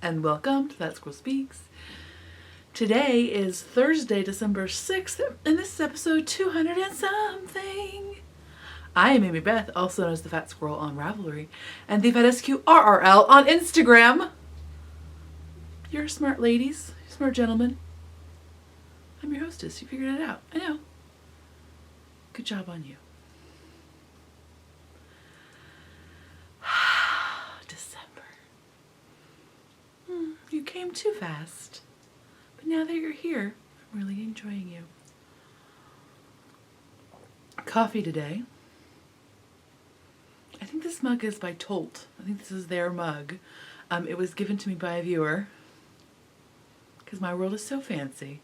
and welcome to That Squirrel Speaks. Today is Thursday, December 6th, and this is episode 200 and something. I am Amy Beth, also known as the Fat Squirrel on Ravelry, and the FatSQRRL on Instagram. You're smart ladies, smart gentlemen. I'm your hostess. You figured it out. I know. Good job on you. December. You came too fast. But now that you're here, I'm really enjoying you. Coffee today. I think this mug is by Tolt. I think this is their mug. It was given to me by a viewer. Because my world is so fancy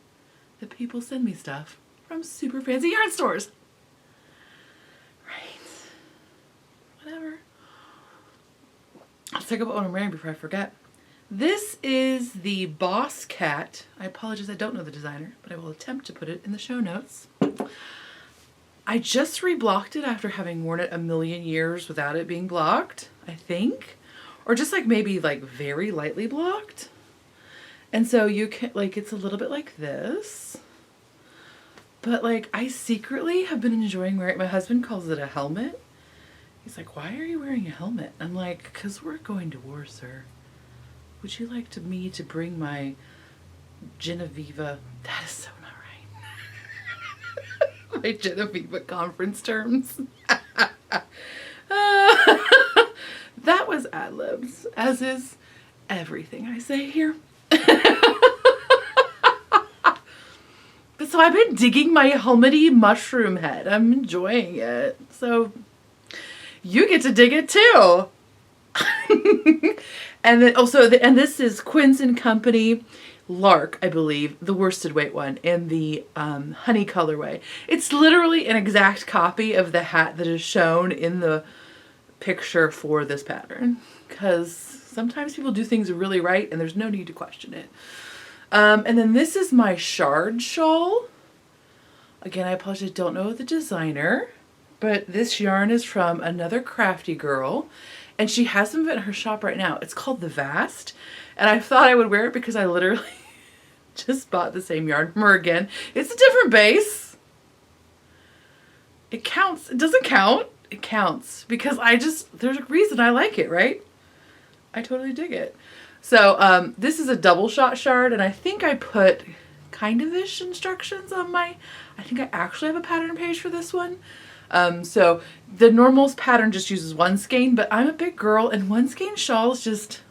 that people send me stuff from super fancy yarn stores. Right. Whatever. Let's talk about what I'm wearing before I forget. This is the Bosc cat. I apologize, I don't know the designer, but I will attempt to put it in the show notes. I just reblocked it after having worn it a million years without it being blocked, I think. Or just like maybe like very lightly blocked. And so you can, like, it's a little bit like this. But like, I secretly have been enjoying wearing it. My husband calls it a helmet. He's like, why are you wearing a helmet? I'm like, because we're going to war, sir. Would you like me to bring my Genevieve? That is so not right. My Genevieve conference terms. That was ad-libs, as is everything I say here. So I've been digging my helmety mushroom head. I'm enjoying it. So you get to dig it too. And then also, and this is Quince and Company Lark, I believe, the worsted weight one, in the honey colorway. It's literally an exact copy of the hat that is shown in the picture for this pattern. Because sometimes people do things really right and there's no need to question it. And then this is my shard shawl. Again, I apologize, I don't know the designer, but this yarn is from another Crafty girl, and she has some of it in her shop right now. It's called the Vast, and I thought I would wear it because I literally just bought the same yarn from her again. It's a different base. It counts. It doesn't count. It counts because there's a reason I like it, right? I totally dig it. So this is a double shot shard, and I think I put kind of ish instructions on I think I actually have a pattern page for this one. So the normal pattern just uses one skein, but I'm a big girl and one skein shawls just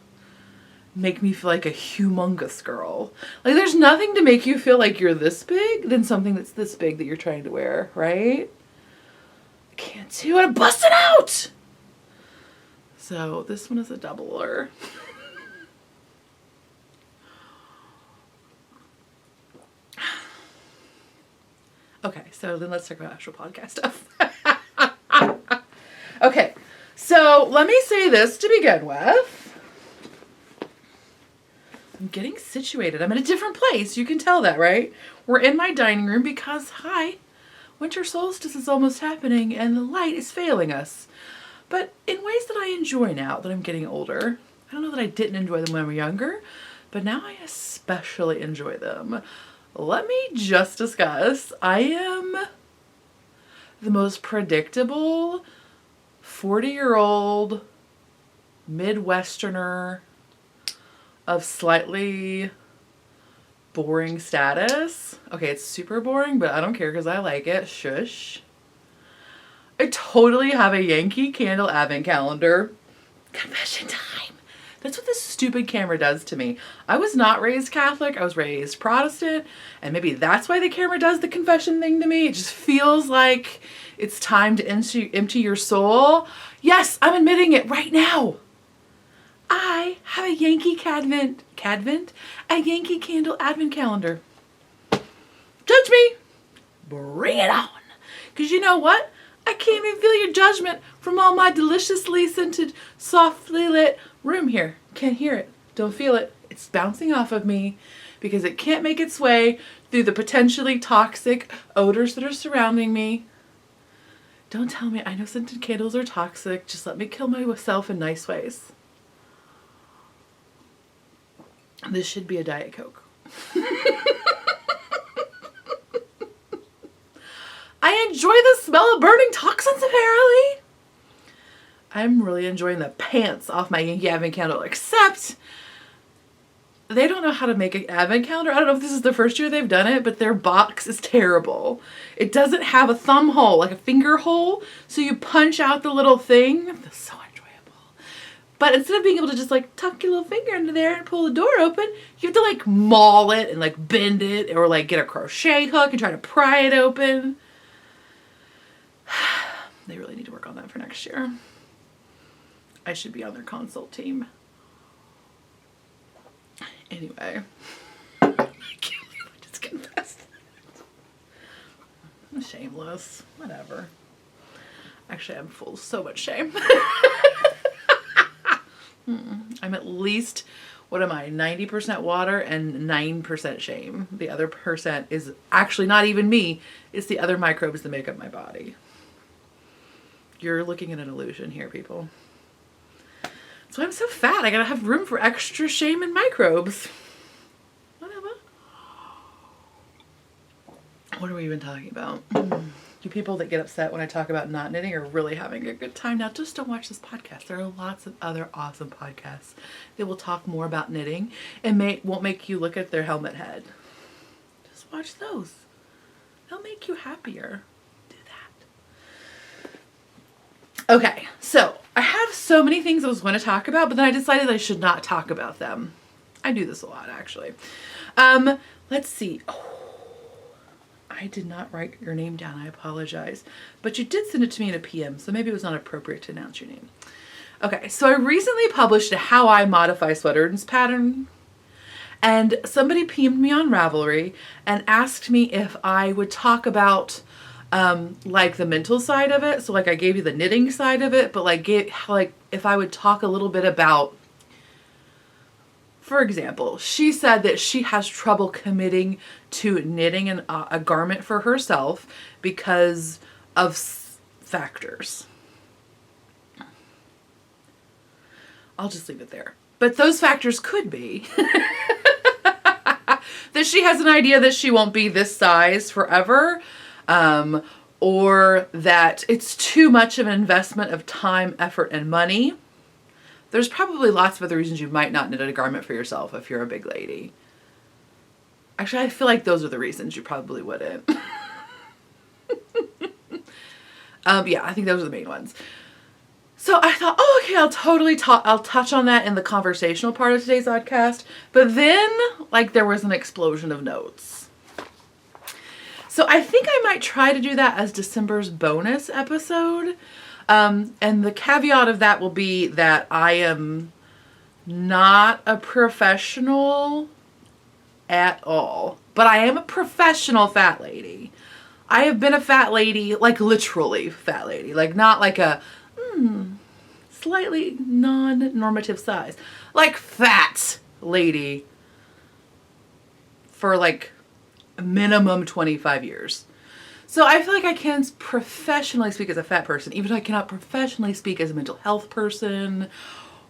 make me feel like a humongous girl. Like there's nothing to make you feel like you're this big than something that's this big that you're trying to wear, right? I can't do it, I'm busting out! So this one is a doubler. Okay, so then let's talk about actual podcast stuff. Okay, so let me say this to begin with. I'm getting situated. I'm in a different place. You can tell that, right? We're in my dining room because, winter solstice is almost happening and the light is failing us. But in ways that I enjoy now that I'm getting older. I don't know that I didn't enjoy them when I was younger, but now I especially enjoy them. Let me just discuss. I am the most predictable 40-year-old Midwesterner of slightly boring status. Okay, it's super boring, but I don't care because I like it. Shush. I totally have a Yankee Candle advent calendar. Confession time. That's what this stupid camera does to me. I was not raised Catholic. I was raised Protestant. And maybe that's why the camera does the confession thing to me. It just feels like it's time to empty your soul. Yes, I'm admitting it right now. I have a Yankee a Yankee Candle advent calendar. Judge me. Bring it on. Because you know what? I can't even feel your judgment from all my deliciously scented, softly lit room here. Can't hear it. Don't feel it. It's bouncing off of me because it can't make its way through the potentially toxic odors that are surrounding me. Don't tell me. I know scented candles are toxic. Just let me kill myself in nice ways. This should be a Diet Coke. I enjoy the smell of burning toxins, apparently. I'm really enjoying the pants off my Yankee Advent Candle, except they don't know how to make an advent calendar. I don't know if this is the first year they've done it, but their box is terrible. It doesn't have a thumb hole, like a finger hole, so you punch out the little thing. That's so enjoyable. But instead of being able to just like tuck your little finger into there and pull the door open, you have to like maul it and like bend it or like get a crochet hook and try to pry it open. They really need to work on that for next year. I should be on their consult team. Anyway, I can't believe I just confessed that. I'm shameless. Whatever. Actually, I'm full of so much shame. I'm at least, what am I, 90% water and 9% shame. The other percent is actually not even me. It's the other microbes that make up my body. You're looking at an illusion here, people. So I'm so fat. I gotta have room for extra shame and microbes. Whatever. What are we even talking about? You people that get upset when I talk about not knitting are really having a good time. Now, just don't watch this podcast. There are lots of other awesome podcasts that will talk more about knitting and won't make you look at their helmet head. Just watch those. They'll make you happier. Do that. Okay, so I have so many things I was going to talk about, but then I decided I should not talk about them. I do this a lot, actually. Let's see. Oh, I did not write your name down. I apologize. But you did send it to me in a PM, so maybe it was not appropriate to announce your name. Okay, so I recently published a How I Modify Sweaters pattern, and somebody PM'd me on Ravelry and asked me if I would talk about like the mental side of it. So like I gave you the knitting side of it, but like if I would talk a little bit about, for example, she said that she has trouble committing to knitting a garment for herself because of factors. I'll just leave it there. But those factors could be that she has an idea that she won't be this size forever, or that it's too much of an investment of time, effort, and money. There's probably lots of other reasons you might not knit a garment for yourself if you're a big lady. Actually, I feel like those are the reasons you probably wouldn't. Yeah, I think those are the main ones. So I thought, oh, okay, I'll touch on that in the conversational part of today's podcast. But then, like, there was an explosion of notes. So I think I might try to do that as December's bonus episode. And the caveat of that will be that I am not a professional at all, but I am a professional fat lady. I have been a fat lady, like literally fat lady, like not like a slightly non-normative size, like fat lady for like a minimum 25 years. So I feel like I can professionally speak as a fat person, even though I cannot professionally speak as a mental health person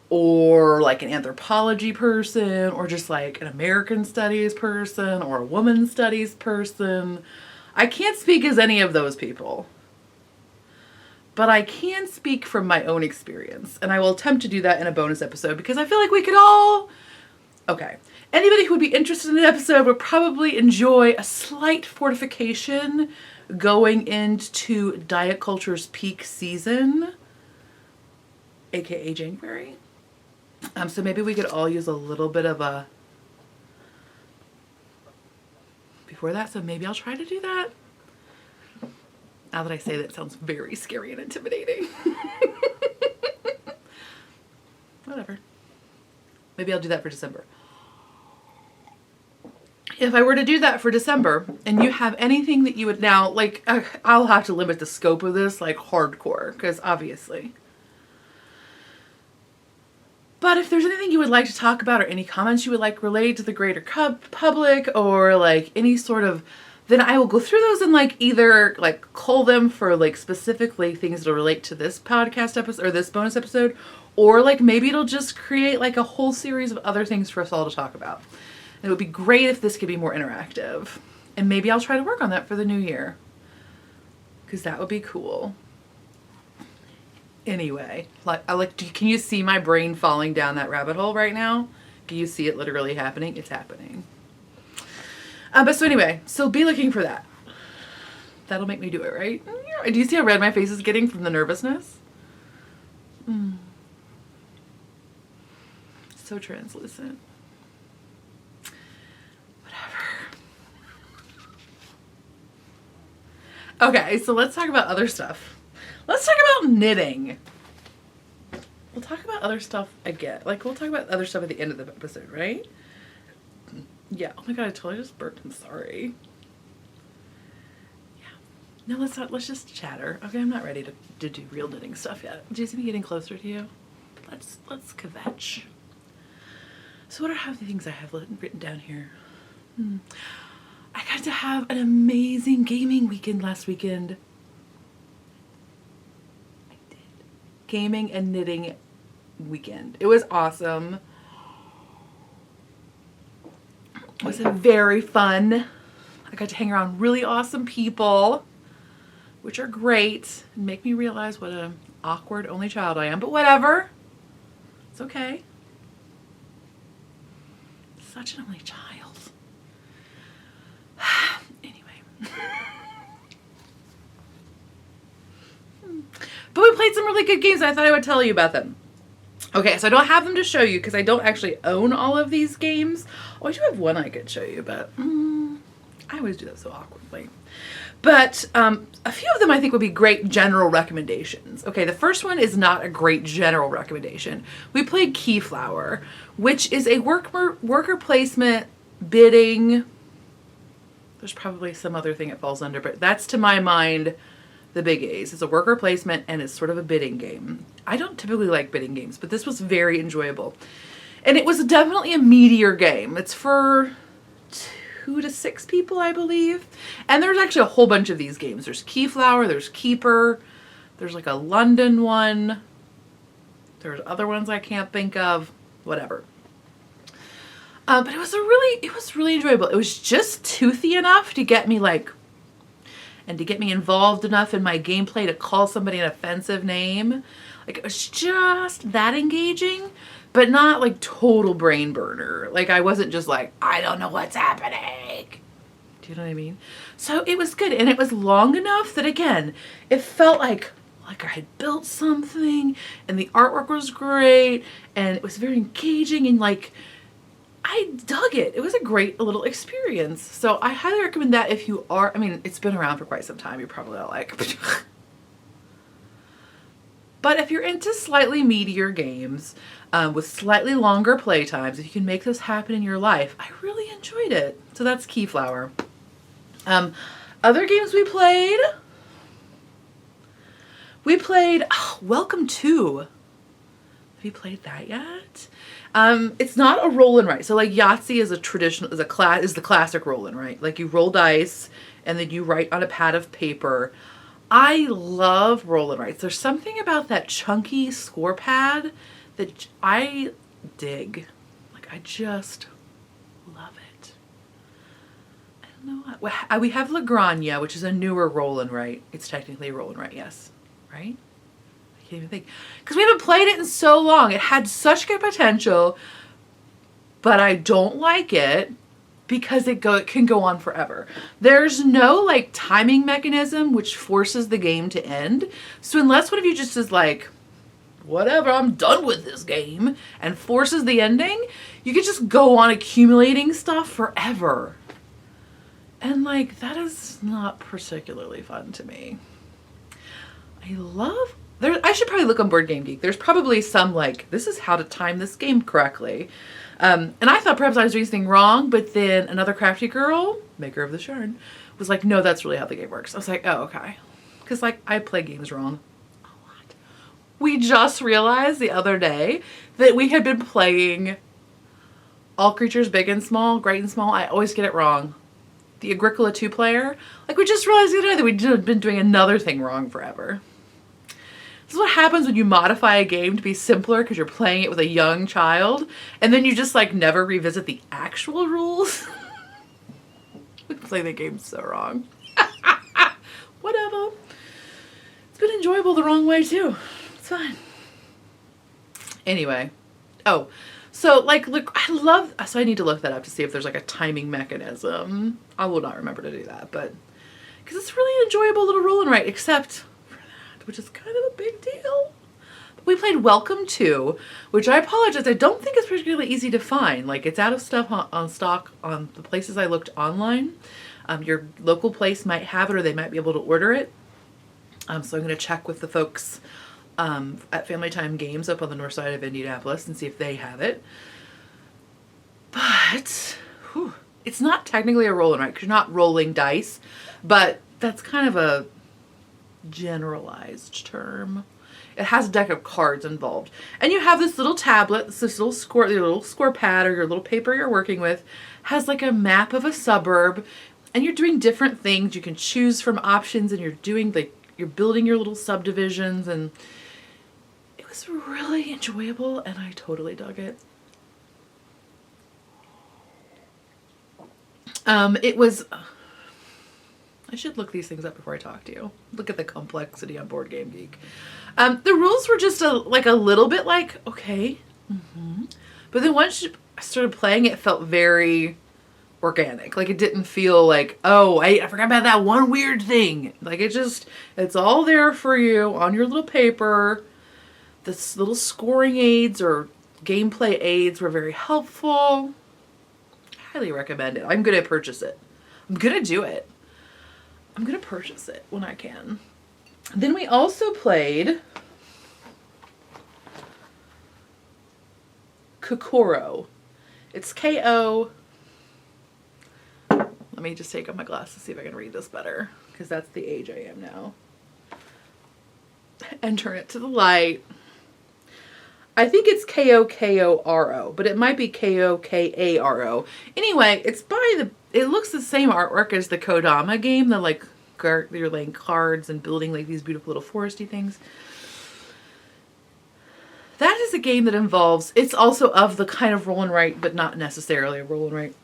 or like an anthropology person or just like an American studies person or a woman studies person. I can't speak as any of those people. But I can speak from my own experience, and I will attempt to do that in a bonus episode because I feel like we could all... Okay. Anybody who would be interested in the episode would probably enjoy a slight fortification going into diet culture's peak season, aka January. So maybe we could all use a little bit of a before that, so maybe I'll try to do that. Now that I say that, it sounds very scary and intimidating. Whatever. Maybe I'll do that for December. If I were to do that for December, and you have anything that you would now, like, I'll have to limit the scope of this, like, hardcore, because obviously. But if there's anything you would like to talk about or any comments you would like related to the greater public or, like, any sort of then I will go through those and like either like cull them for like specifically things that relate to this podcast episode or this bonus episode, or like maybe it'll just create like a whole series of other things for us all to talk about. And it would be great if this could be more interactive. And maybe I'll try to work on that for the new year, because that would be cool. Anyway, can you see my brain falling down that rabbit hole right now? Can you see it literally happening? It's happening. But so anyway, so be looking for that. That'll make me do it, right? Do you see how red my face is getting from the nervousness? So translucent. Whatever. Okay, so let's talk about other stuff. Let's talk about knitting. We'll talk about other stuff again. Like, we'll talk about other stuff at the end of the episode, right? Yeah. Oh my god, I totally just burped. I'm sorry. Yeah. No, let's just chatter. Okay, I'm not ready to do real knitting stuff yet. Do you see me getting closer to you? Let's kvetch. So what are half the things I have written down here? I got to have an amazing gaming weekend last weekend. I did. Gaming and knitting weekend. It was awesome. It was very fun. I got to hang around really awesome people, which are great, and make me realize what an awkward only child I am, but whatever. It's okay. Such an only child. Anyway. But we played some really good games. I thought I would tell you about them. Okay, so I don't have them to show you because I don't actually own all of these games. Oh, I do have one I could show you, but I always do that so awkwardly. But a few of them I think would be great general recommendations. Okay, the first one is not a great general recommendation. We played Keyflower, which is a worker placement bidding. There's probably some other thing it falls under, but that's to my mind the big A's. It's a worker placement and it's sort of a bidding game. I don't typically like bidding games, but this was very enjoyable. And it was definitely a meatier game. It's for 2 to 6 people, I believe. And there's actually a whole bunch of these games. There's Keyflower, there's Keeper, there's like a London one. There's other ones I can't think of, whatever. But it was really enjoyable. It was just toothy enough to get me and to get me involved enough in my gameplay to call somebody an offensive name. Like, it was just that engaging, but not like total brain burner. Like, I wasn't just like, I don't know what's happening. Do you know what I mean? So it was good, and it was long enough that, again, it felt like I had built something, and the artwork was great, and it was very engaging, and like, I dug it. It was a great little experience. So I highly recommend that if you are, I mean, it's been around for quite some time. You're probably not like, but if you're into slightly meatier games with slightly longer play times, if you can make those happen in your life, I really enjoyed it. So that's Keyflower. Other games we played Welcome to. Have you played that yet? It's not a roll and write. So like Yahtzee is the classic roll and write. Like, you roll dice and then you write on a pad of paper. I love roll and writes. There's something about that chunky score pad that I dig. Like, I just love it. I don't know. We have La Granja, which is a newer roll and write. It's technically a roll and write, yes. Right? Can't even think, because we haven't played it in so long. It had such good potential, but I don't like it because it can go on forever. There's no like timing mechanism which forces the game to end. So unless one of you just is like, whatever, I'm done with this game, and forces the ending, you could just go on accumulating stuff forever. And like, that is not particularly fun to me. I should probably look on Board Game Geek. There's probably some like, this is how to time this game correctly. And I thought perhaps I was doing something wrong, but then another crafty girl, maker of the Sharn, was like, no, that's really how the game works. I was like, oh, okay. Because like, I play games wrong a lot. We just realized the other day that we had been playing All Creatures Big and Small, Great and Small. I always get it wrong. the Agricola 2-player. Like, we just realized the other day that we'd been doing another thing wrong forever. This is what happens when you modify a game to be simpler because you're playing it with a young child, and then you just, like, never revisit the actual rules. We play the game so wrong. Whatever. It's been enjoyable the wrong way, too. It's fine. Anyway. Oh, so, like, look, so I need to look that up to see if there's, like, a timing mechanism. I will not remember to do that, but, because it's really enjoyable little roll and write, except for that, which is kind of a big deal. We played Welcome To, which I apologize, I don't think it's particularly easy to find. Like, it's out of stuff on stock on the places I looked online. Your local place might have it, or they might be able to order it. So I'm going to check with the folks at Family Time Games up on the north side of Indianapolis and see if they have it. But it's not technically a roll and write because you're not rolling dice, but that's kind of a generalized term. It has a deck of cards involved, and you have this little tablet, this little square pad or your little paper you're working with has like a map of a suburb, and you're doing different things. You can choose from options, and you're building your little subdivisions, and it was really enjoyable, and I totally dug it. I should look these things up before I talk to you. Look at the complexity on Board Game Geek. The rules were just a little bit like, okay. But then once I started playing, it felt very organic. Like, it didn't feel like, oh, I forgot about that one weird thing. Like, it's all there for you on your little paper. This little scoring aids or gameplay aids were very helpful. Highly recommend it. I'm going to purchase it. I'm going to do it. I'm going to purchase it when I can. Then we also played Kokoro. It's K-O. Let me just take off my glasses to see if I can read this better, because that's the age I am now. And turn it to the light. I think it's K-O-K-O-R-O, but it might be K-O-K-A-R-O. Anyway, it looks the same artwork as the Kodama game, you're laying cards and building like these beautiful little foresty things. That is a game that involves, it's also of the kind of roll and write, but not necessarily a roll and write.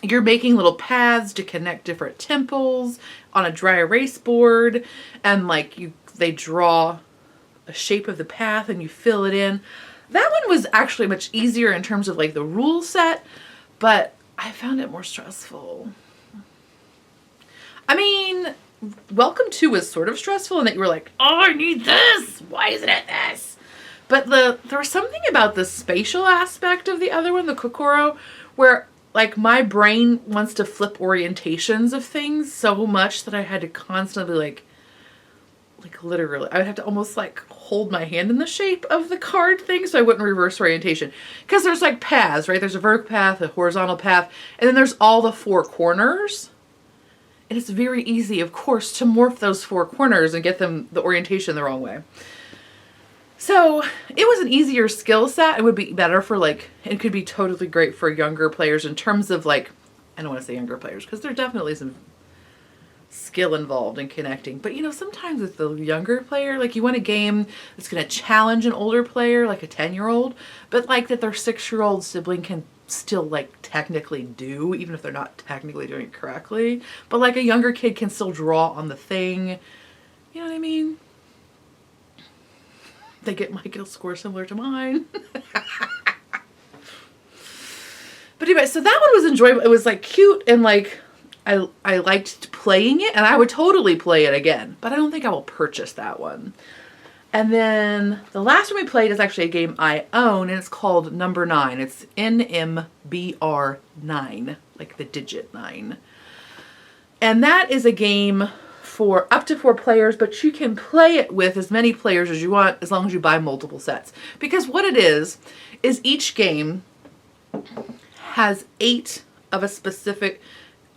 You're making little paths to connect different temples on a dry erase board, and they draw a shape of the path and you fill it in. That one was actually much easier in terms of like the rule set, but I found it more stressful. I mean, Welcome To was sort of stressful in that you were like, oh, I need this. Why isn't it this? But there was something about the spatial aspect of the other one, the Kokoro, where like my brain wants to flip orientations of things so much that I had to constantly like literally, I would have to almost like hold my hand in the shape of the card thing so I wouldn't reverse orientation. Because there's like paths, right? There's a vertical path, a horizontal path, and then there's all the four corners. And it's very easy, of course, to morph those four corners and get them the orientation the wrong way. So it was an easier skill set. It would be better for it could be totally great for younger players in terms of I don't want to say younger players because there's definitely some skill involved in connecting. But sometimes with the younger player, you want a game that's going to challenge an older player, like a 10-year-old, but that their 6-year-old sibling can still technically do, even if they're not technically doing it correctly. But a younger kid can still draw on the thing. You know what I mean? They might get a score similar to mine. But anyway, so that one was enjoyable. It was cute and I liked playing it, and I would totally play it again, but I don't think I will purchase that one. And then the last one we played is actually a game I own, and it's called Number 9. It's NMBR 9, like the digit 9. And that is a game for up to 4 players, but you can play it with as many players as you want as long as you buy multiple sets. Because what it is each game has 8 of a specific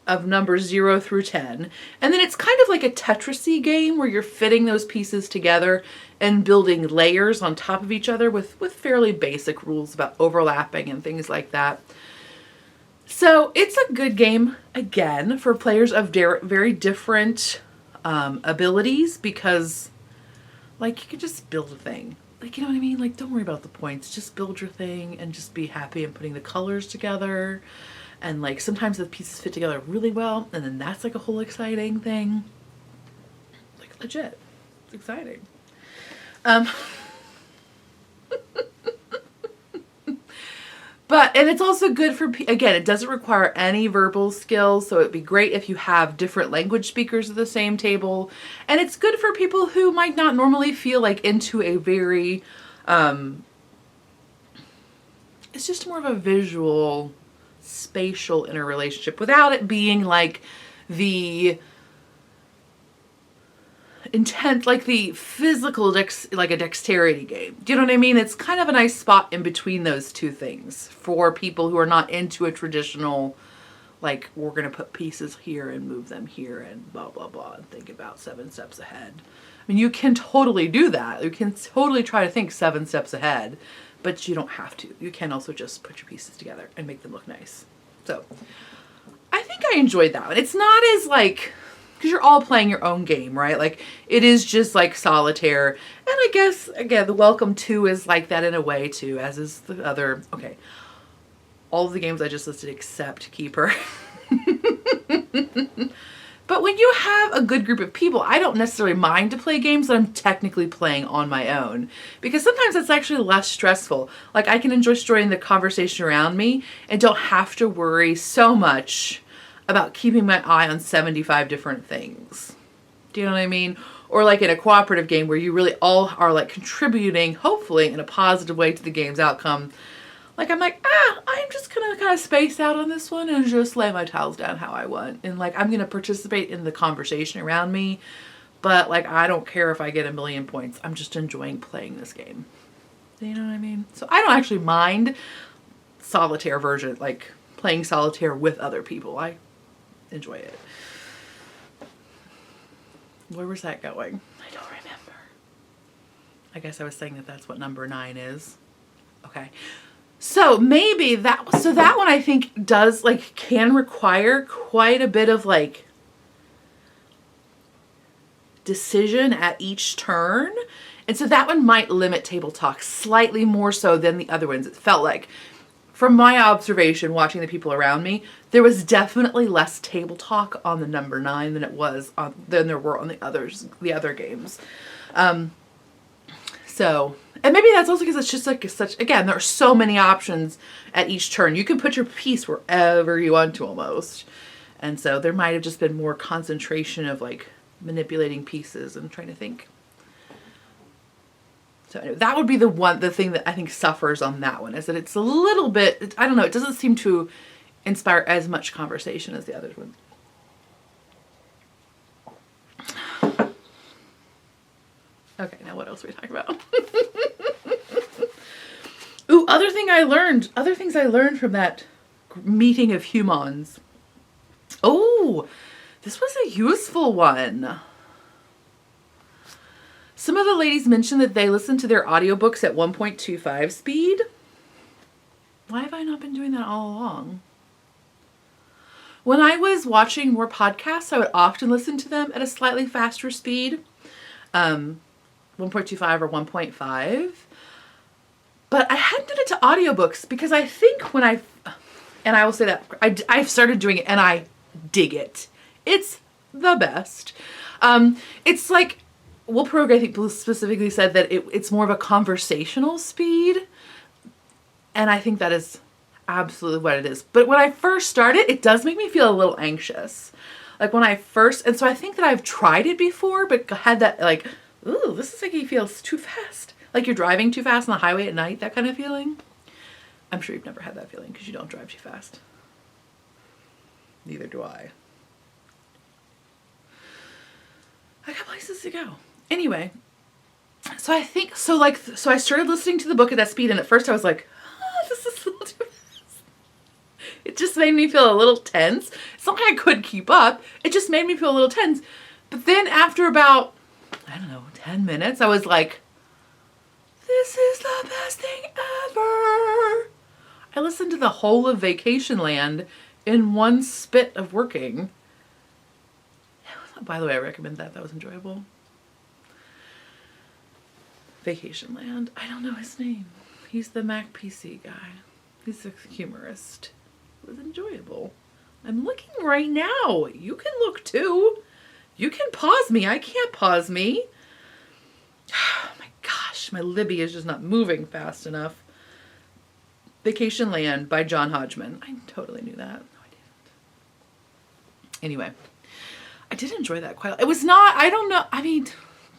of numbers 0 through 10. And then it's kind of like a Tetris-y game where you're fitting those pieces together and building layers on top of each other with fairly basic rules about overlapping and things like that. So it's a good game, again, for players of very different abilities, because, like, you could just build a thing. Like, you know what I mean? Like, don't worry about the points. Just build your thing and just be happy in putting the colors together. And, like, sometimes the pieces fit together really well, and then that's, like, a whole exciting thing. Like, legit. It's exciting. But, and it's also good for, again, it doesn't require any verbal skills, so it'd be great if you have different language speakers at the same table. And it's good for people who might not normally feel like into a very, it's just more of a visual, spatial interrelationship without it being like the intent, like the physical like a dexterity game. Do you know what I mean? It's kind of a nice spot in between those two things for people who are not into a traditional, like, we're going to put pieces here and move them here and blah, blah, blah, and think about 7 steps ahead. I mean, you can totally do that. You can totally try to think 7 steps ahead, but you don't have to. You can also just put your pieces together and make them look nice. So I think I enjoyed that one. It's not as like, because you're all playing your own game, right? Like, it is just like solitaire. And I guess, again, the Welcome To is like that in a way too, as is the other, okay, all of the games I just listed except Keeper. But when you have a good group of people, I don't necessarily mind to play games that I'm technically playing on my own, because sometimes it's actually less stressful. Like, I can enjoy the conversation around me and don't have to worry so much about keeping my eye on 75 different things. Do you know what I mean? Or like in a cooperative game where you really all are like contributing, hopefully in a positive way, to the game's outcome. Like, I'm like, I'm just gonna kind of space out on this one and just lay my tiles down how I want. And like, I'm gonna participate in the conversation around me, but like, I don't care if I get 1,000,000 points. I'm just enjoying playing this game. You know what I mean? So I don't actually mind solitaire version, like playing solitaire with other people. I enjoy it. Where was that going? I don't remember. I guess I was saying that that's what number 9 is. Okay. So maybe that one I think does, like, can require quite a bit of like decision at each turn. And so that one might limit table talk slightly more so than the other ones. It felt like, from my observation, watching the people around me, there was definitely less table talk on the number 9 than there were on the other games. So, and maybe that's also because it's just like again, there are so many options at each turn. You can put your piece wherever you want to almost. And so there might have just been more concentration of like manipulating pieces and trying to think. So anyway, that would be the thing that I think suffers on that one, is that it's a little bit, I don't know, it doesn't seem to inspire as much conversation as the other ones. Okay, now what else are we talking about? Ooh, other things I learned from that meeting of humans. Oh, this was a useful one. Some of the ladies mentioned that they listen to their audiobooks at 1.25 speed. Why have I not been doing that all along? When I was watching more podcasts, I would often listen to them at a slightly faster speed, 1.25 or 1.5. But I hadn't done it to audiobooks because I think and I will say that, I've started doing it and I dig it. It's the best. It's like, Wilprog, I think, specifically said that it's more of a conversational speed. And I think that is absolutely what it is. But when I first started, it does make me feel a little anxious. Like when I first, and so I think that I've tried it before, but had that like, ooh, this is making me feel too fast. Like you're driving too fast on the highway at night, that kind of feeling. I'm sure you've never had that feeling because you don't drive too fast. Neither do I. I got places to go. Anyway, so I think, so I started listening to the book at that speed, and at first I was like, this is a little too fast. It just made me feel a little tense. It's not like I couldn't keep up. It just made me feel a little tense. But then after about, 10 minutes, I was like, this is the best thing ever. I listened to the whole of Vacation Land in one spit of working. By the way, I recommend that. That was enjoyable. Vacation Land. I don't know his name. He's the Mac PC guy. He's a humorist. It was enjoyable. I'm looking right now. You can look too. You can pause me. I can't pause me. Oh my gosh, my Libby is just not moving fast enough. Vacation Land by John Hodgman. I totally knew that. No, I didn't. Anyway, I did enjoy that quite a lot. It was not, I don't know, I mean,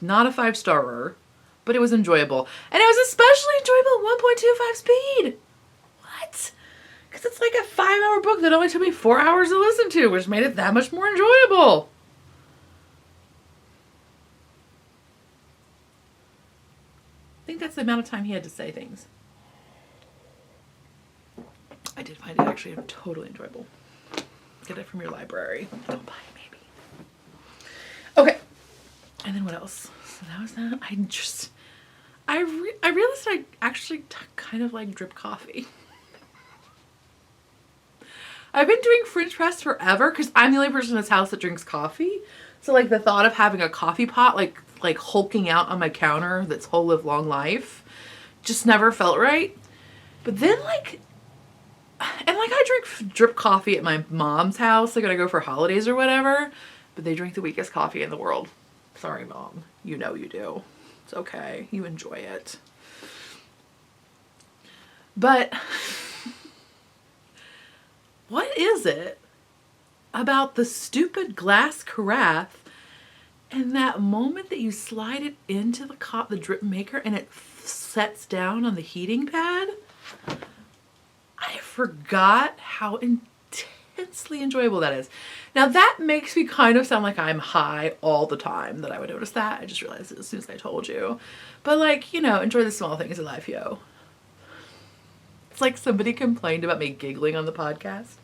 not a 5-starer, but it was enjoyable. And it was especially enjoyable at 1.25 speed. What? Because it's like a 5-hour book that only took me 4 hours to listen to, which made it that much more enjoyable. I think that's the amount of time he had to say things. I did find it actually totally enjoyable. Get it from your library. Don't buy it, maybe. Okay. And then what else? So that was that. I realized I actually kind of like drip coffee. I've been doing French press forever because I'm the only person in this house that drinks coffee. So like the thought of having a coffee pot like hulking out on my counter that's whole live long life just never felt right. But then I drink drip coffee at my mom's house like when I go for holidays or whatever, but they drink the weakest coffee in the world. Sorry, Mom. You know you do. It's okay. You enjoy it. But what is it about the stupid glass carafe and that moment that you slide it into the drip maker and it sets down on the heating pad? I forgot how intensely enjoyable that is. Now that makes me kind of sound like I'm high all the time that I would notice that. I just realized it as soon as I told you. But like, you know, enjoy the small things in life, yo. It's like somebody complained about me giggling on the podcast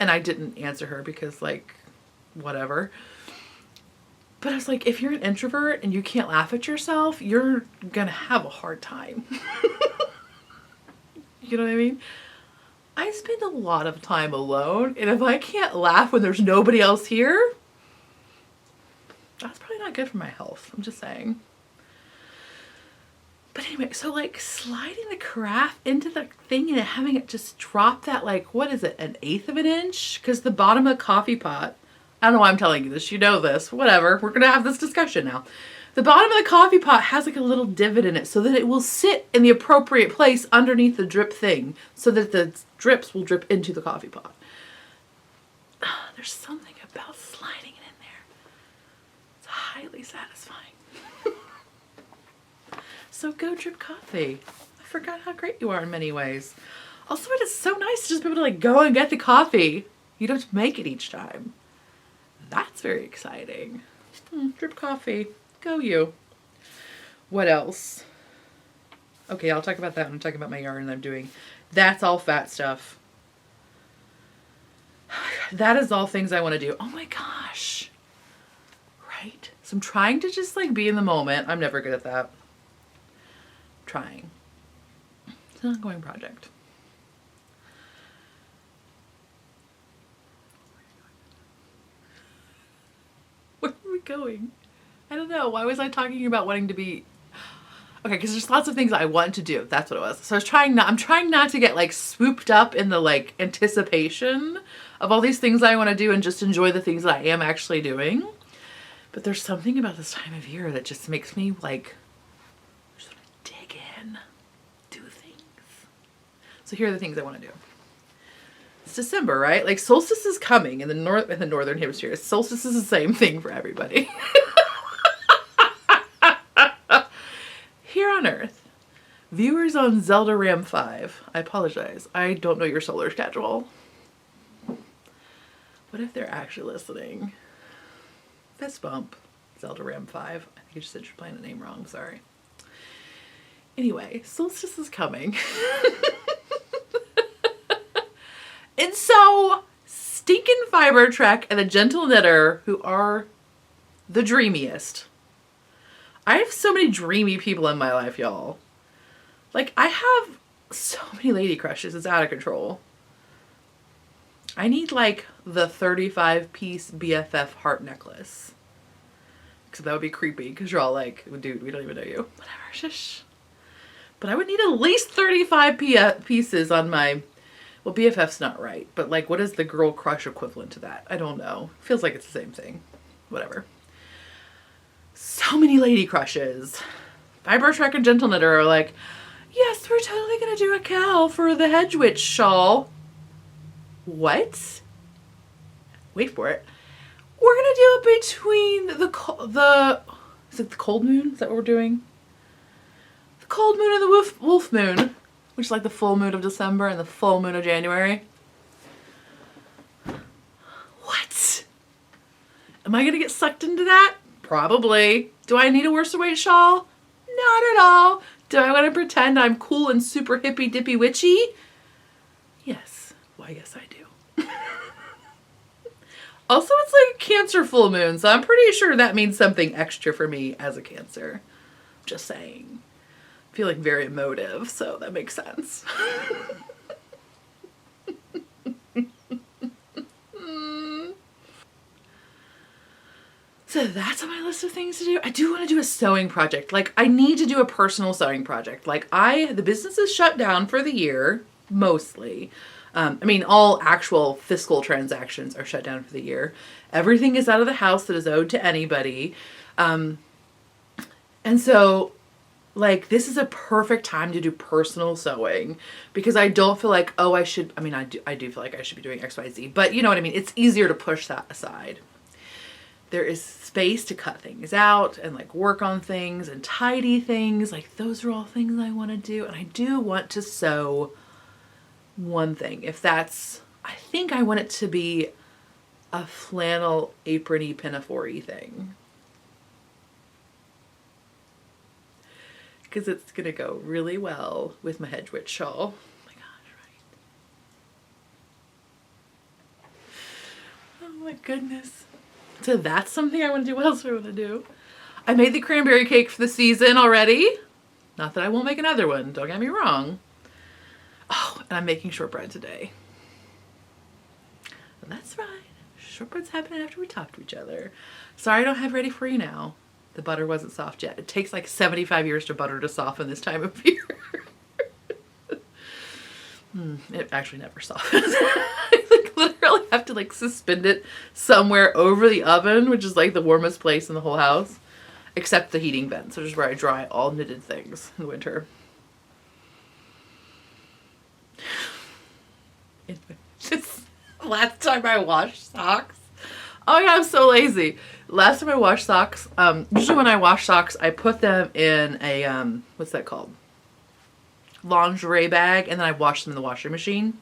and I didn't answer her because like, whatever. But I was like, if you're an introvert and you can't laugh at yourself, you're gonna have a hard time. You know what I mean? I spend a lot of time alone, and if I can't laugh when there's nobody else here, that's probably not good for my health. I'm just saying. But anyway, so like sliding the carafe into the thing and having it just drop that like, what is it, 1/8 of an inch? Because the bottom of the coffee pot, I don't know why I'm telling you this, you know this, whatever. We're going to have this discussion now. The bottom of the coffee pot has like a little divot in it so that it will sit in the appropriate place underneath the drip thing so that the drips will drip into the coffee pot. There's something about sliding it in there. It's highly satisfying. So go drip coffee. I forgot how great you are in many ways. Also, it is so nice to just be able to like go and get the coffee. You don't have to make it each time. That's very exciting. Drip coffee. Go you. What else? Okay, I'll talk about that when I'm talking about my yarn that I'm doing. That's all fat stuff. That is all things I want to do. Oh my gosh. Right? So I'm trying to just like be in the moment. I'm never good at that. Trying. It's an ongoing project. Where are we going? I don't know. Why was I talking about wanting to be... Okay, because there's lots of things I want to do. That's what it was. So I'm trying not to get like swooped up in the like anticipation of all these things I want to do and just enjoy the things that I am actually doing. But there's something about this time of year that just makes me like just want to dig in, do things. So here are the things I want to do. It's December, right? Like solstice is coming in the northern hemisphere. Solstice is the same thing for everybody. Here on Earth, viewers on Zelda Ram 5, I apologize. I don't know your solar schedule. What if they're actually listening? Fist bump, Zelda Ram 5. I think I just said your planet name wrong, sorry. Anyway, solstice is coming. And so, Stinkin' Fiber Trek and the Gentle Knitter, who are the dreamiest. I have so many dreamy people in my life, y'all. Like, I have so many lady crushes. It's out of control. I need like the 35-piece BFF heart necklace. Because that would be creepy because you're all like, dude, we don't even know you. Whatever, shush. But I would need at least 35 pieces on my... Well, BFF's not right. But like, what is the girl crush equivalent to that? I don't know. Feels like it's the same thing. Whatever. So many lady crushes. Fiber Shrek and Gentle Knitter are like, yes, we're totally going to do a cowl for the Hedge Witch shawl. What? Wait for it. We're going to do it between is it the cold moon? Is that what we're doing? The cold moon and the wolf moon, which is like the full moon of December and the full moon of January. What? Am I going to get sucked into that? Probably. Do I need a worsted weight shawl? Not at all. Do I want to pretend I'm cool and super hippy dippy witchy? Yes. Why, yes, I do. Also, it's like a Cancer full moon, so I'm pretty sure that means something extra for me as a Cancer. Just saying. Feeling very emotive, so that makes sense. So that's on my list of things to do. I do want to do a sewing project. Like, I need to do a personal sewing project. Like, the business is shut down for the year, mostly. I mean, all actual fiscal transactions are shut down for the year. Everything is out of the house that is owed to anybody. And so, like, this is a perfect time to do personal sewing because I don't feel like, oh, I do feel like I should be doing X, Y, Z, but you know what I mean? It's easier to push that aside. There is space to cut things out and like work on things and tidy things. Like, those are all things I want to do. And I do want to sew one thing. I think I want it to be a flannel apron-y pinafore-y thing. Because it's going to go really well with my Hedge Witch shawl. Oh my gosh, right? Oh my goodness. So that's something I want to do. What else do I want to do? I made the cranberry cake for the season already. Not that I won't make another one. Don't get me wrong. Oh, and I'm making shortbread today. And that's right. Shortbread's happening after we talk to each other. Sorry I don't have it ready for you now. The butter wasn't soft yet. It takes like 75 years to butter to soften this time of year. It actually never softens. I like literally have to like suspend it somewhere over the oven, which is like the warmest place in the whole house. Except the heating vents, which is where I dry all knitted things in the winter. Just last time I washed socks. Oh my god, I'm so lazy. Last time I washed socks, usually when I wash socks, I put them in a, what's that called? Lingerie bag, and then I wash them in the washing machine.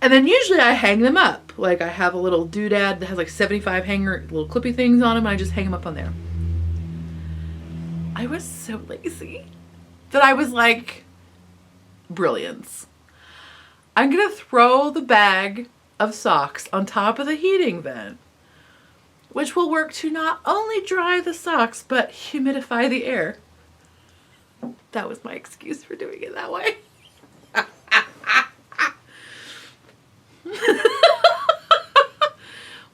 And then usually I hang them up. Like, I have a little doodad that has like 75 little clippy things on them, and I just hang them up on there. I was so lazy that I was like, brilliance. I'm gonna throw the bag of socks on top of the heating vent, which will work to not only dry the socks, but humidify the air. That was my excuse for doing it that way.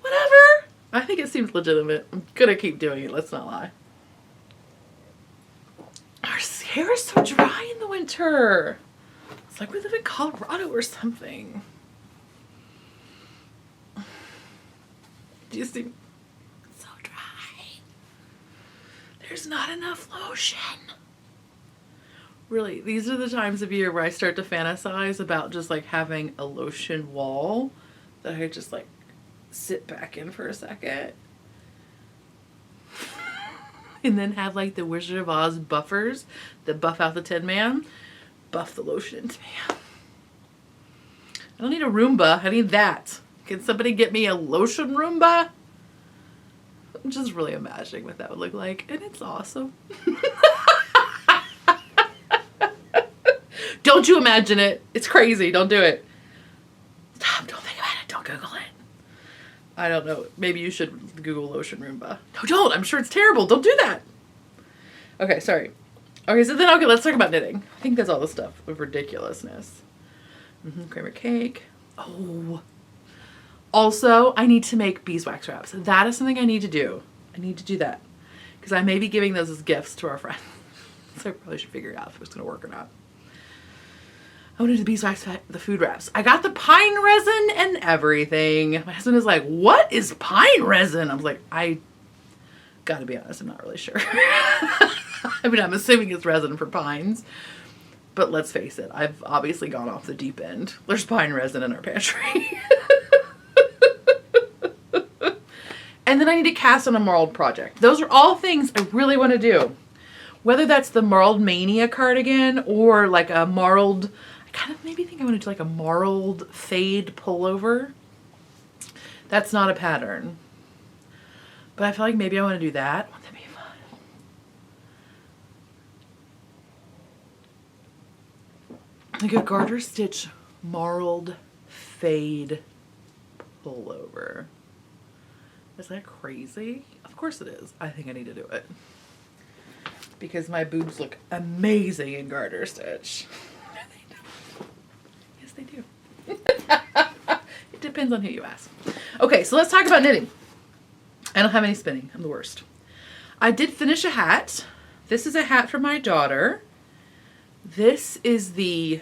Whatever. I think it seems legitimate. I'm gonna keep doing it, let's not lie. Our hair is so dry in the winter. It's like we live in Colorado or something. Do you see? It's so dry. There's not enough lotion. Really, these are the times of year where I start to fantasize about just like having a lotion wall that I just like sit back in for a second. And then have like the Wizard of Oz buffers that buff out the Tin Man. Buff the lotion into me. I don't need a Roomba. I need that. Can somebody get me a lotion Roomba? I'm just really imagining what that would look like. And it's awesome. Don't you imagine it. It's crazy. Don't do it. Stop. Don't think about it. Don't Google it. I don't know. Maybe you should Google lotion Roomba. No, don't. I'm sure it's terrible. Don't do that. Okay, sorry. Okay, so then, okay, let's talk about knitting. I think that's all the stuff of ridiculousness. Creamer cake. Oh. Also, I need to make beeswax wraps. That is something I need to do. I need to do that. Because I may be giving those as gifts to our friends. So I probably should figure it out if it's going to work or not. I want to do the beeswax, the food wraps. I got the pine resin and everything. My husband is like, what is pine resin? I was like, I gotta be honest, I'm not really sure. I mean, I'm assuming it's resin for pines. But let's face it, I've obviously gone off the deep end. There's pine resin in our pantry. And then I need to cast on a marled project. Those are all things I really want to do. Whether that's the Marled Mania cardigan or like a marled, I kind of maybe think I want to do like a marled fade pullover. That's not a pattern. But I feel like maybe I want to do that. Wouldn't that be fun? Like a garter stitch marled fade pullover. Is that crazy? Of course it is. I think I need to do it. Because my boobs look amazing in garter stitch. Yes, they do. It depends on who you ask. Okay, so let's talk about knitting. I don't have any spinning. I'm the worst. I did finish a hat. This is a hat for my daughter. This is the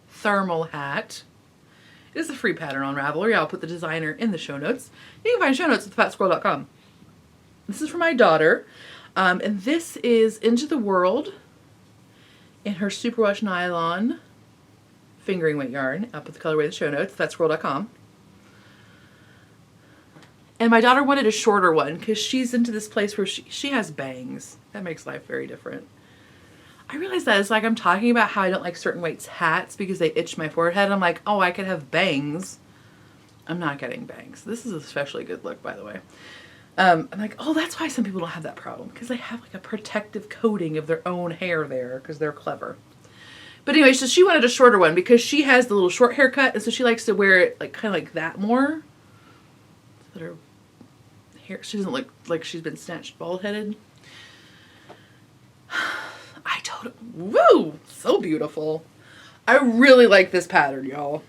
thermal hat. It is a free pattern on Ravelry. I'll put the designer in the show notes. You can find show notes at thefatsquirrel.com. This is for my daughter. And this is Into the Whirled in her superwash nylon fingering weight yarn. I'll put the colorway in the show notes, thefatsquirrel.com. And my daughter wanted a shorter one because she's into this place where she has bangs. That makes life very different. I realize that it's like I'm talking about how I don't like certain weights hats because they itch my forehead. I'm like, oh, I could have bangs. I'm not getting bangs. This is especially good look, by the way. I'm like, oh, that's why some people don't have that problem, because they have like a protective coating of their own hair there because they're clever. But anyway, so she wanted a shorter one because she has the little short haircut, and so she likes to wear it like kind of like that more. So that her hair, she doesn't look like she's been snatched bald-headed. Woo! So beautiful. I really like this pattern, y'all.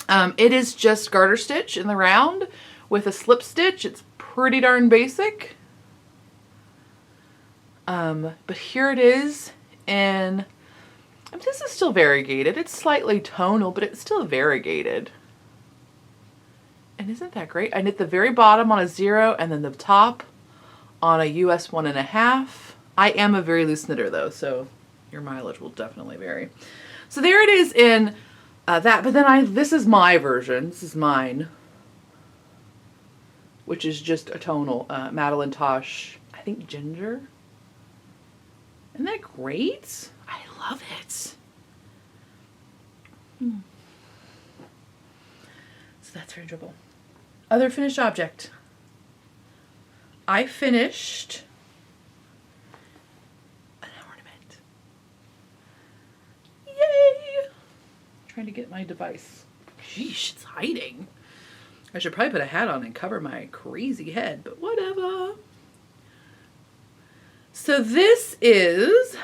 It is just garter stitch in the round with a slip stitch. It's pretty darn basic. But here it is, and this is still variegated. It's slightly tonal, but it's still variegated. And isn't that great? I knit the very bottom on a 0 and then the top on a US 1.5. I am a very loose knitter though, so your mileage will definitely vary. So there it is in that, but then this is my version. This is mine, which is just a tonal Madeline Tosh, I think ginger. Isn't that great? I love it. So that's very enjoyable. Other finished object. I finished an ornament. Yay! Trying to get my device. Sheesh, it's hiding. I should probably put a hat on and cover my crazy head, but whatever. So this is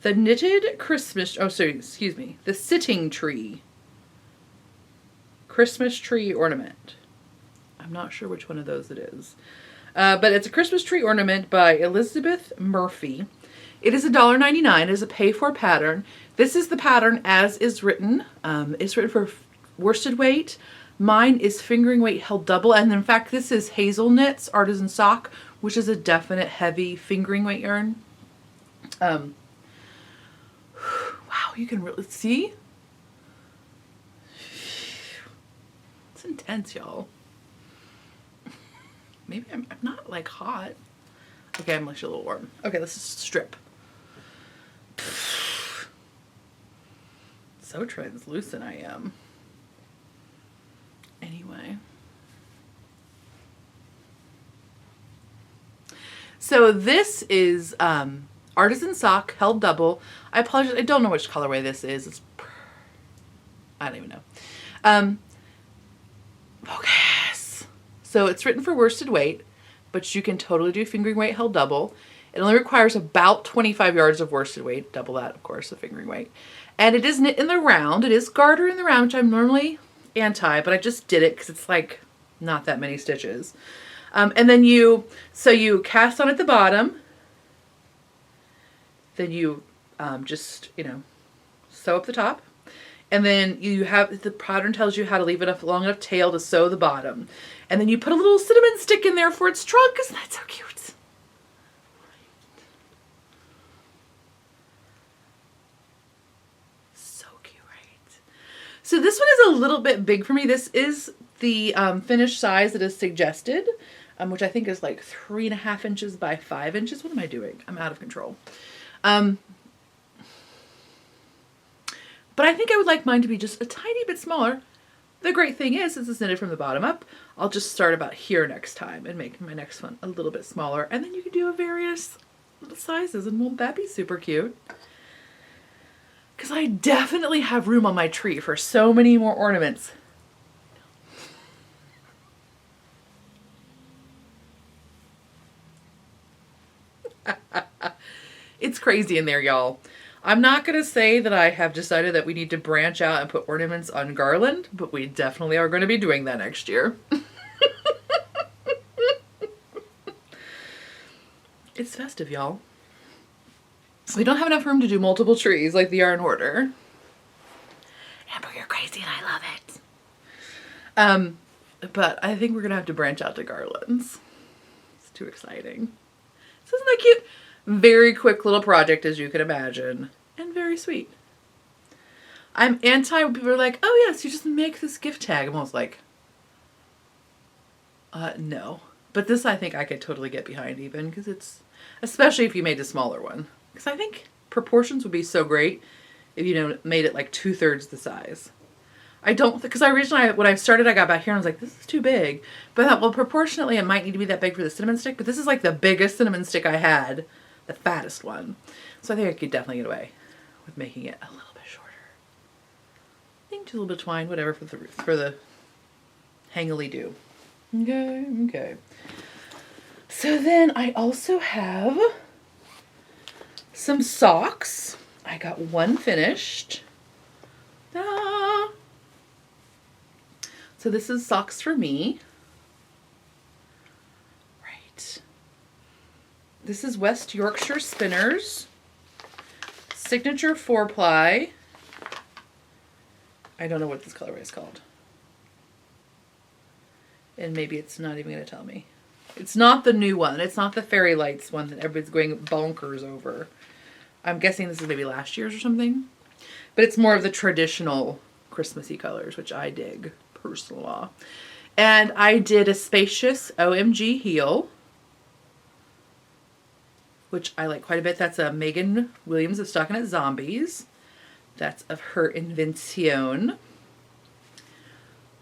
the knitted Christmas, oh sorry, excuse me, the sitting tree Christmas tree ornament. I'm not sure which one of those it is. But it's a Christmas tree ornament by Elizabeth Murphy. It is $1.99. It is a pay-for pattern. This is the pattern as is written. It's written for worsted weight. Mine is fingering weight held double. And in fact, this is Hazel Knits Artisan Sock, which is a definite heavy fingering weight yarn. Wow, you can really see. It's intense, y'all. Maybe I'm not like hot. Okay, I'm actually a little warm. Okay, let's just strip. So translucent I am. Anyway. So this is Artisan Sock held double. I apologize, I don't know which colorway this is. It's, I don't even know. Focus. So it's written for worsted weight, but you can totally do fingering weight held double. It only requires about 25 yards of worsted weight, double that, of course, the fingering weight. And it is knit in the round. It is garter in the round, which I'm normally anti, but I just did it because it's like not that many stitches. And then you cast on at the bottom. Then you just, sew up the top. And then the pattern tells you how to leave it a long enough tail to sew the bottom. And then you put a little cinnamon stick in there for its trunk. Isn't that so cute? So cute, right? So this one is a little bit big for me. This is the finished size that is suggested, which I think is like 3.5 inches by 5 inches. What am I doing? I'm out of control. But I think I would like mine to be just a tiny bit smaller. The great thing is, since it's knitted from the bottom up, I'll just start about here next time and make my next one a little bit smaller. And then you can do various little sizes, and won't that be super cute? Because I definitely have room on my tree for so many more ornaments. It's crazy in there, y'all. I'm not going to say that I have decided that we need to branch out and put ornaments on garland, but we definitely are going to be doing that next year. It's festive, y'all. We don't have enough room to do multiple trees like the yarn hoarder. Amber, you're crazy and I love it. But I think we're going to have to branch out to garlands. It's too exciting. So isn't that cute? Very quick little project, as you can imagine, and very sweet. I'm anti when people are like, oh yes, you just make this gift tag. I'm almost like, no. But this I think I could totally get behind even, because it's, especially if you made a smaller one. Because I think proportions would be so great if you made it like 2/3 the size. I don't, because originally when I started, I got back here and I was like, this is too big. But I thought, well, proportionately it might need to be that big for the cinnamon stick, but this is like the biggest cinnamon stick I had. The fattest one. So I think I could definitely get away with making it a little bit shorter. I think just a little bit of twine, whatever, for the hangily do. Okay. So then I also have some socks. I got one finished. Ah. So this is socks for me. Right. This is West Yorkshire Spinners, Signature 4-ply. I don't know what this colorway is called. And maybe it's not even going to tell me. It's not the new one. It's not the Fairy Lights one that everybody's going bonkers over. I'm guessing this is maybe last year's or something. But it's more of the traditional Christmassy colors, which I dig, personal law. And I did a Spacious OMG heel, which I like quite a bit. That's a Megan Williams of Stockinette Zombies. That's of her Invention.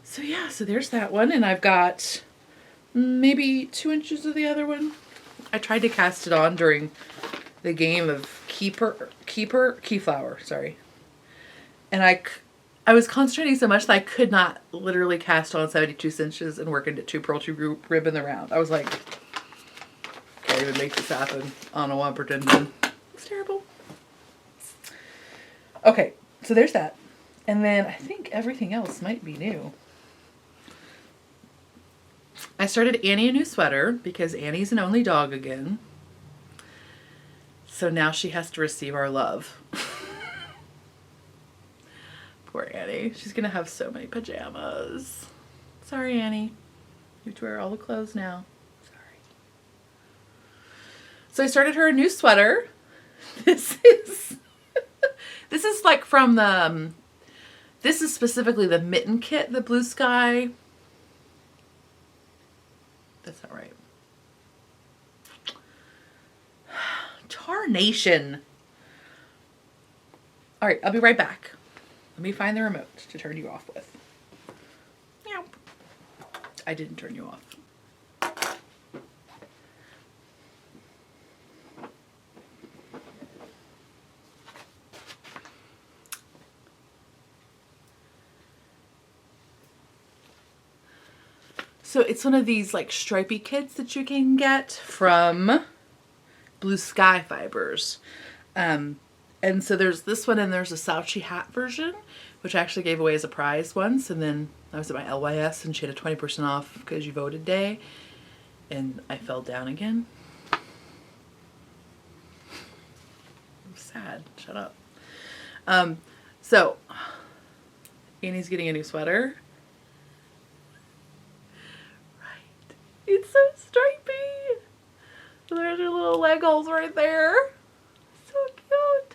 So yeah, so there's that one. And I've got maybe 2 inches of the other one. I tried to cast it on during the game of Keyflower, sorry. And I was concentrating so much that I could not literally cast on 72 inches and work into 2 purl tube rib in the round. I was like, can't even make this happen. I don't know why I'm pretending. It's terrible. Okay, so there's that. And then I think everything else might be new. I started Annie a new sweater because Annie's an only dog again. So now she has to receive our love. Poor Annie. She's going to have so many pajamas. Sorry, Annie. You have to wear all the clothes now. Sorry. So I started her a new sweater. This is like from the, this is specifically the mitten kit, the Blue Sky. That's not right. Tarnation. All right, I'll be right back. Let me find the remote to turn you off with. Meow. I didn't turn you off. So it's one of these like stripy kits that you can get from Blue Sky Fibers. And so there's this one and there's a slouchy hat version, which I actually gave away as a prize once. And then I was at my LYS and she had a 20% off because you voted day. And I fell down again. I'm sad. Shut up. So Annie's getting a new sweater. Right. It's so stripy. There's your little leg holes right there. So cute.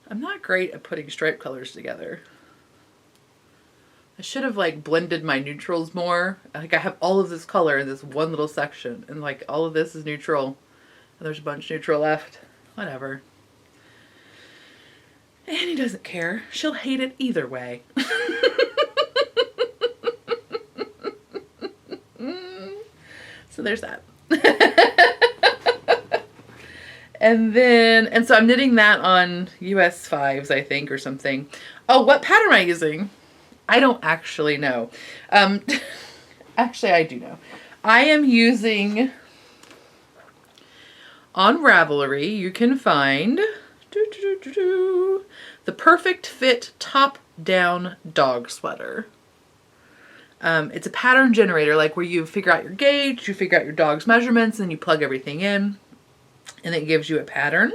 I'm not great at putting stripe colors together. I should have like blended my neutrals more. Like I have all of this color in this one little section and like all of this is neutral and there's a bunch neutral left. Whatever. Annie doesn't care. She'll hate it either way. So there's that. And so I'm knitting that on US 5s, I think, or something. Oh, what pattern am I using? I don't actually know. Actually, I do know. I am using, on Ravelry, you can find the Perfect Fit Top-Down Dog Sweater. It's a pattern generator, like where you figure out your gauge, you figure out your dog's measurements, and you plug everything in, and it gives you a pattern.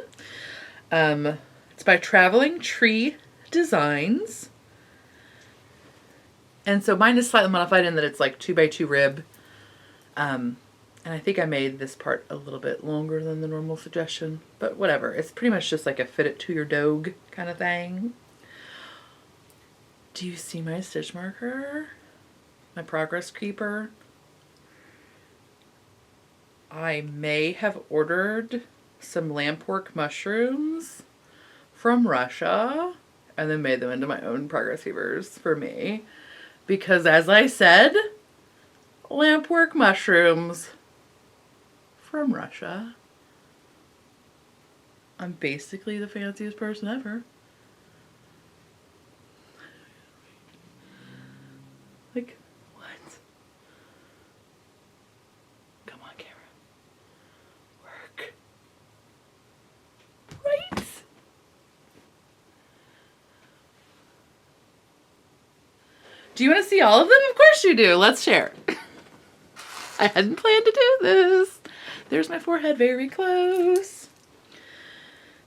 It's by Traveling Tree Designs. And so mine is slightly modified in that it's like 2x2 rib. And I think I made this part a little bit longer than the normal suggestion, but whatever. It's pretty much just like a fit it to your dog kind of thing. Do you see my stitch marker? My progress keeper? I may have ordered some lampwork mushrooms from Russia and then made them into my own progress keepers for me. Because as I said, lampwork mushrooms from Russia. I'm basically the fanciest person ever. Like, what? Come on, camera. Work. Right? Do you want to see all of them? Of course you do. Let's share. I hadn't planned to do this. There's my forehead very close.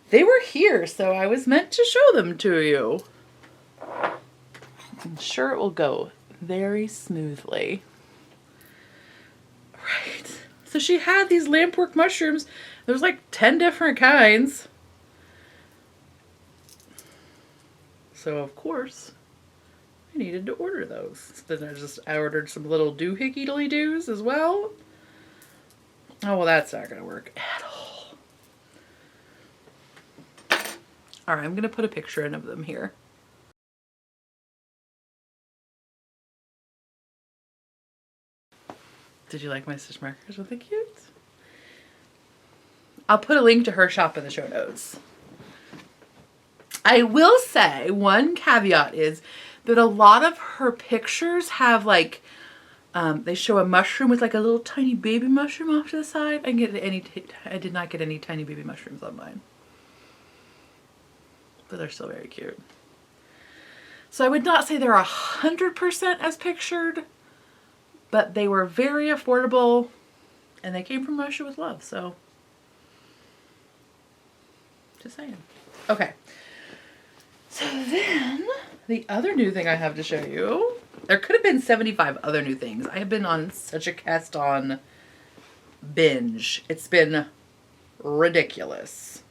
They were here, so I was meant to show them to you. I'm sure it will go very smoothly. Right. So she had these lampwork mushrooms. There's like 10 different kinds. So of course, I needed to order those. So then I ordered some little doohickey-dilly-doos as well. Oh, well, that's not going to work at all. All right, I'm going to put a picture in of them here. Did you like my stitch markers? Aren't they cute? I'll put a link to her shop in the show notes. I will say one caveat is that a lot of her pictures have like, they show a mushroom with like a little tiny baby mushroom off to the side. I did not get any tiny baby mushrooms on mine. But they're still very cute. So I would not say they're 100% as pictured, but they were very affordable and they came from Russia with love, so just saying. Okay. So then the other new thing I have to show you, there could have been 75 other new things. I have been on such a cast on binge. It's been ridiculous.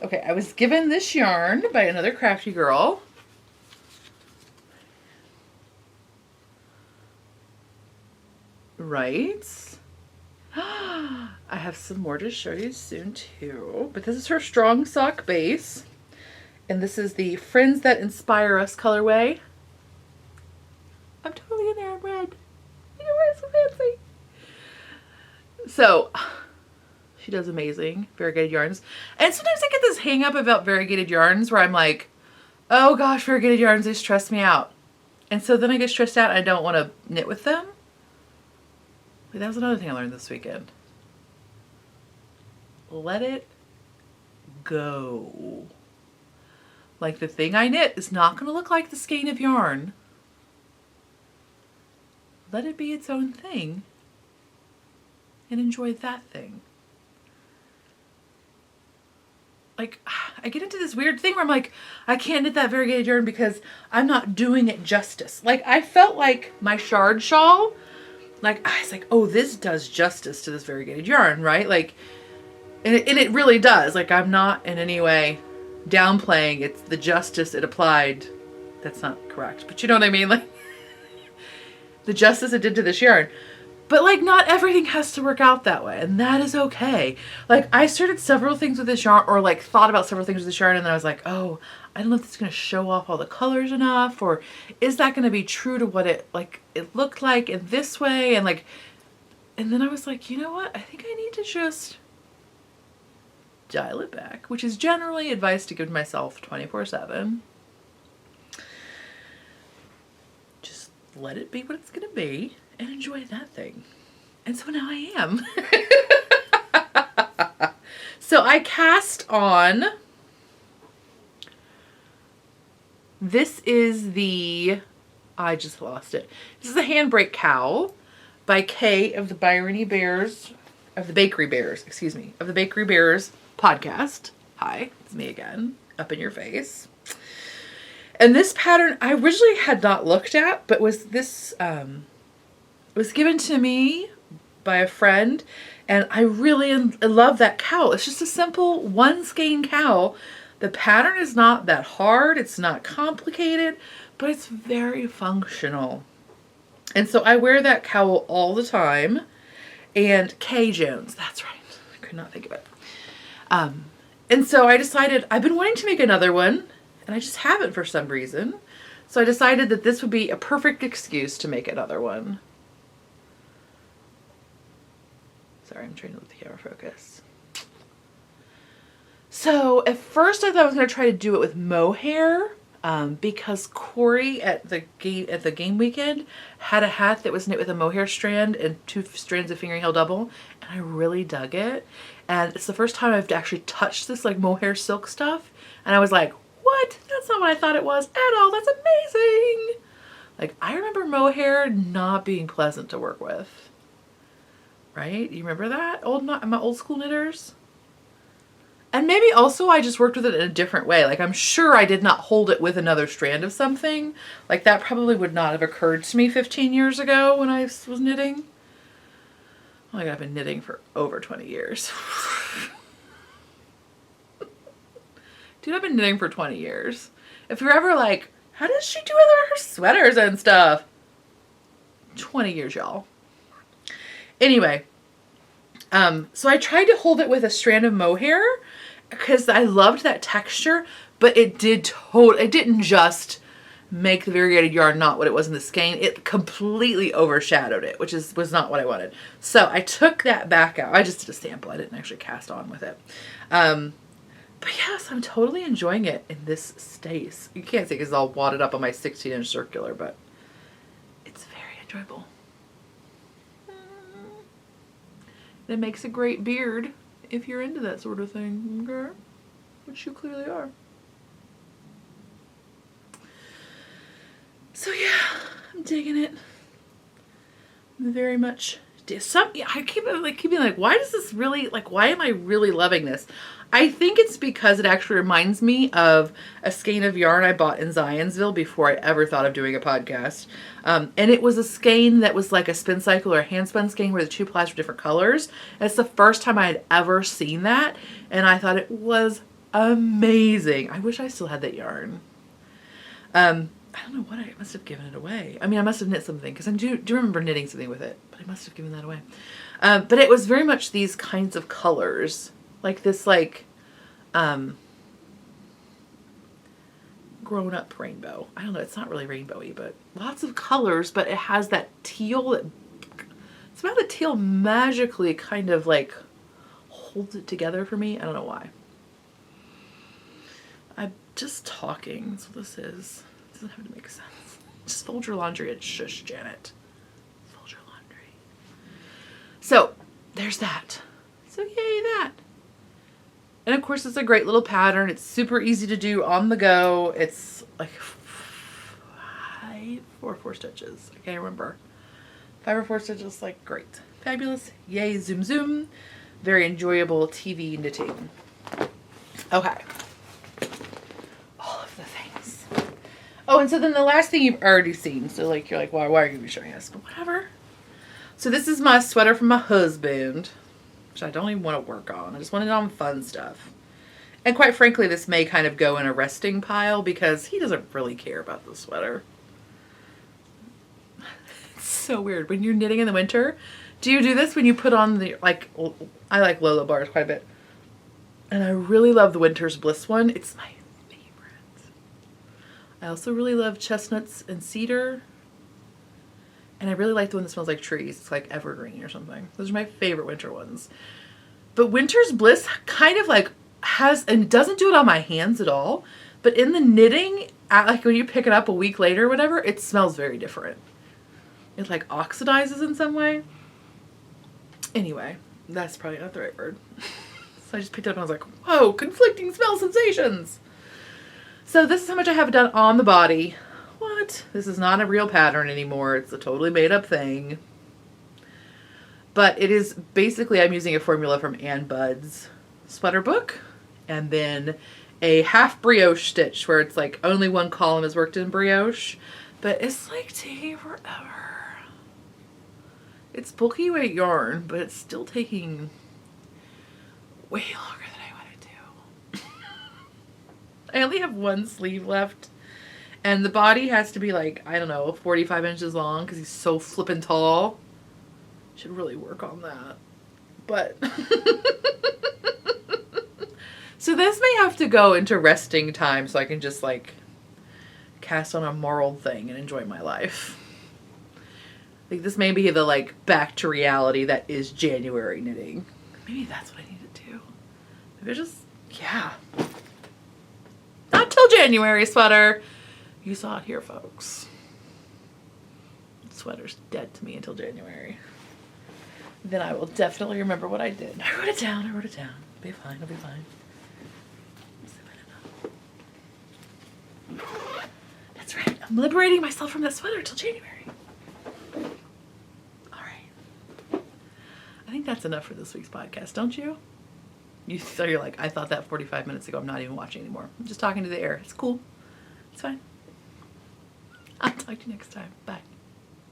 Okay, I was given this yarn by another crafty girl. Right. I have some more to show you soon too. But this is her strong sock base. And this is the Friends That Inspire Us colorway. I'm totally in there, I'm red. I know, it's so fancy. So, she does amazing variegated yarns. And sometimes I get this hang up about variegated yarns where I'm like, oh gosh, variegated yarns, they stress me out. And so then I get stressed out and I don't want to knit with them. Wait, that was another thing I learned this weekend. Let it go. Like the thing I knit is not going to look like the skein of yarn. Let it be its own thing and enjoy that thing. Like, I get into this weird thing where I'm like, I can't knit that variegated yarn because I'm not doing it justice. Like, I felt like my shard shawl, like, I was like, oh, this does justice to this variegated yarn, right? Like, and it really does. Like, I'm not in any way downplaying it's the justice it applied. That's not correct, but you know what I mean? Like, the justice it did to this yarn. But like, not everything has to work out that way, and that is okay. Like, I started several things with this yarn, or like thought about several things with this yarn, and then I was like, oh, I don't know if it's going to show off all the colors enough, or is that going to be true to what it looked like in this way? And like, and then I was like, you know what? I think I need to just dial it back, which is generally advice to give to myself 24/7. Just let it be what it's going to be and enjoy that thing. And so now I am. So I cast on, this is the, I just lost it. This is the Handbrake Cowl by Kay of the Bakery Bears podcast. Hi, it's me again, up in your face. And this pattern I originally had not looked at, but was this, was given to me by a friend, and I really love that cowl. It's just a simple one skein cowl. The pattern is not that hard, it's not complicated, but it's very functional. And so I wear that cowl all the time. And Kay Jones, that's right, I could not think of it. And so I decided, I've been wanting to make another one, and I just haven't for some reason. So I decided that this would be a perfect excuse to make another one. Sorry, I'm trying to let the camera focus. So at first I thought I was going to try to do it with mohair, because Corey at the game weekend had a hat that was knit with a mohair strand and 2 strands of fingering heel double, and I really dug it. And it's the first time I've actually touched this like mohair silk stuff, and I was like, what? That's not what I thought it was at all. That's amazing. Like, I remember mohair not being pleasant to work with. Right? You remember that? My old school knitters? And maybe also I just worked with it in a different way. Like, I'm sure I did not hold it with another strand of something. Like, that probably would not have occurred to me 15 years ago when I was knitting. Oh my God, I've been knitting for over 20 years. Dude, I've been knitting for 20 years. If you're ever like, how does she do her sweaters and stuff? 20 years, y'all. Anyway, so I tried to hold it with a strand of mohair because I loved that texture, but it didn't just make the variegated yarn not what it was in the skein. It completely overshadowed it, which was not what I wanted. So I took that back out. I just did a sample. I didn't actually cast on with it. But yes, I'm totally enjoying it in this stace. You can't see because it's all wadded up on my 16-inch circular, but it's very enjoyable. It makes a great beard if you're into that sort of thing, okay? Which you clearly are. So yeah, I'm digging it. I'm very much. I keep being like, why does this really, like, why am I really loving this? I think it's because it actually reminds me of a skein of yarn I bought in Zionsville before I ever thought of doing a podcast. And it was a skein that was like a spin cycle or a hand spun skein where the 2 plies were different colors. And it's the first time I had ever seen that. And I thought it was amazing. I wish I still had that yarn. I don't know what, I must have given it away. I mean, I must have knit something because I do remember knitting something with it, but I must have given that away. But it was very much these kinds of colors, like this, like, grown up rainbow. I don't know. It's not really rainbowy, but lots of colors, but it has that teal that somehow the teal magically kind of like holds it together for me. I don't know why. just talking. That's what this is. It doesn't have to make sense. Just fold your laundry and shush, Janet. Fold your laundry. So, there's that. So, yay, that. And of course, it's a great little pattern. It's super easy to do on the go. It's like 5 or 4 stitches. I can't remember. 5 or 4 stitches, like, great. Fabulous. Yay, zoom, zoom. Very enjoyable TV knitting. Okay. All of the things. Oh, and so then the last thing you've already seen. So, like, you're like, why are you showing us? But whatever. So this is my sweater from my husband, which I don't even want to work on. I just want it on fun stuff. And quite frankly, this may kind of go in a resting pile because he doesn't really care about the sweater. It's so weird. When you're knitting in the winter, do you do this when you put on the, like, I like Lola bars quite a bit. And I really love the Winter's Bliss one. It's my favorite. I also really love chestnuts and cedar. And I really like the one that smells like trees. It's like evergreen or something. Those are my favorite winter ones. But Winter's Bliss kind of like has, and it doesn't do it on my hands at all. But in the knitting, like when you pick it up a week later or whatever, it smells very different. It like oxidizes in some way. Anyway, that's probably not the right word. So I just picked it up and I was like, whoa, conflicting smell sensations. So this is how much I have done on the body. What? This is not a real pattern anymore. It's a totally made up thing. But it is basically, I'm using a formula from Ann Budd's sweater book. And then a half brioche stitch where it's like only one column is worked in brioche. But it's like taking forever. It's bulky weight yarn, but it's still taking way longer than I want to do. I only have one sleeve left. And the body has to be like, I don't know, 45 inches long because he's so flippin' tall. Should really work on that. But so this may have to go into resting time so I can just like cast on a marled thing and enjoy my life. Like this may be the like back to reality that is January knitting. Maybe that's what I need to do. Maybe just, yeah. Not till January, sweater. You saw it here, folks. The sweater's dead to me until January. Then I will definitely remember what I did. I wrote it down. It'll be fine. It'll be fine. That's right. I'm liberating myself from that sweater till January. I think that's enough for this week's podcast, don't you? So you're like, I thought that 45 minutes ago. I'm not even watching anymore. I'm just talking to the air. It's cool. It's fine. I'll talk to you next time. Bye.